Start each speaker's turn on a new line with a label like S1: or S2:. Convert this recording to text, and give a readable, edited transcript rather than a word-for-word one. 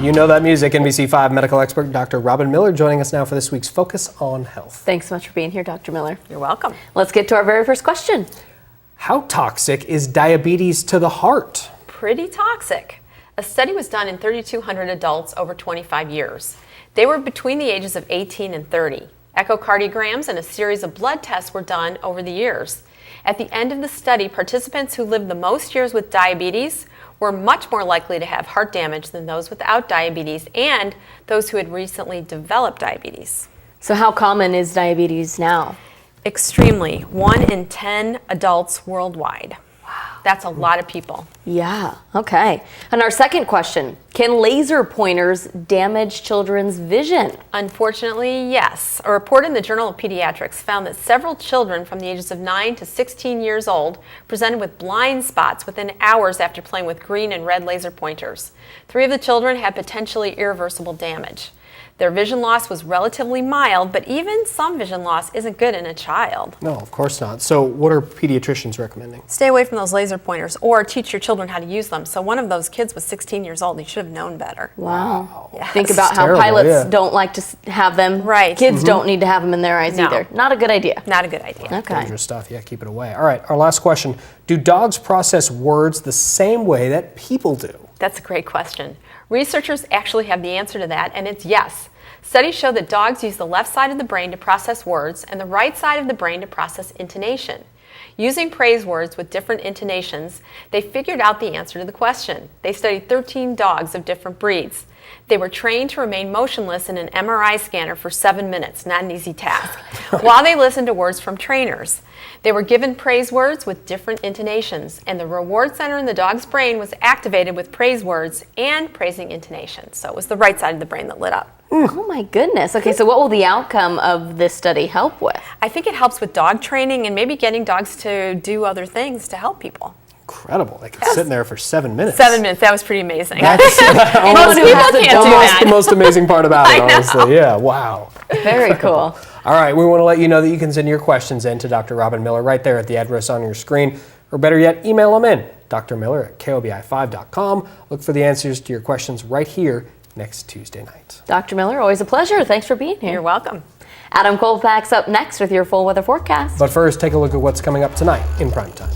S1: You know that music. NBC5 medical expert Dr. Robin Miller joining us now for this week's Focus on Health.
S2: Thanks so much for being here, Dr. Miller.
S3: You're welcome.
S2: Let's get to our very first question.
S1: How toxic is diabetes to the heart?
S3: Pretty toxic. A study was done in 3,200 adults over 25 years. They were between the ages of 18 and 30. Echocardiograms and a series of blood tests were done over the years. At the end of the study, participants who lived the most years with diabetes were much more likely to have heart damage than those without diabetes and those who had recently developed diabetes.
S2: So how common is diabetes now?
S3: Extremely. 1 in 10 adults worldwide. Wow. That's a lot of people.
S2: Yeah, okay. And our second question, can laser pointers damage children's vision?
S3: Unfortunately, yes. A report in the Journal of Pediatrics found that several children from the ages of 9 to 16 years old presented with blind spots within hours after playing with green and red laser pointers. 3 of the children had potentially irreversible damage. Their vision loss was relatively mild, but even some vision loss isn't good in a child.
S1: No, of course not. So what are pediatricians recommending?
S3: Stay away from those laser pointers or teach your children how to use them. So one of those kids was 16 years old and he should have known better.
S2: Wow.
S3: Yes.
S2: Think about how
S1: terrible,
S2: pilots don't like to have them.
S3: Right.
S2: Kids don't need to have them in their eyes
S3: No.
S2: either. Not a good idea.
S3: Not a good idea.
S2: Okay.
S1: Dangerous stuff. Yeah, keep it away. All right, our last question. Do dogs process words the same way that people do?
S3: That's a great question. Researchers actually have the answer to that, and it's yes. Studies show that dogs use the left side of the brain to process words and the right side of the brain to process intonation. Using praise words with different intonations, they figured out the answer to the question. They studied 13 dogs of different breeds. They were trained to remain motionless in an MRI scanner for 7 minutes, not an easy task, while they listened to words from trainers. They were given praise words with different intonations, and the reward center in the dog's brain was activated with praise words and praising intonations. So it was the right side of the brain that lit up.
S2: Oh my goodness. Okay, so what will the outcome of this study help with?
S3: I think it helps with dog training and maybe getting dogs to do other things to help people.
S1: Incredible. They could sit in there for 7 minutes.
S3: 7 minutes, that was pretty amazing.
S2: Anyone
S3: Most
S2: who
S3: people
S2: has a
S3: can't do
S2: dog-
S3: that.
S1: The most amazing part about it,
S3: I know.
S1: honestly. Yeah, wow.
S2: Very cool.
S1: All right, we want to let you know that you can send your questions in to Dr. Robin Miller right there at the address on your screen, or better yet, email them in, drmiller@kobi5.com. Look for the answers to your questions right here next Tuesday night.
S2: Dr. Miller, always a pleasure. Thanks for being here.
S3: You're welcome.
S2: Adam Colfax up next with your full weather forecast.
S1: But first, take a look at what's coming up tonight in primetime.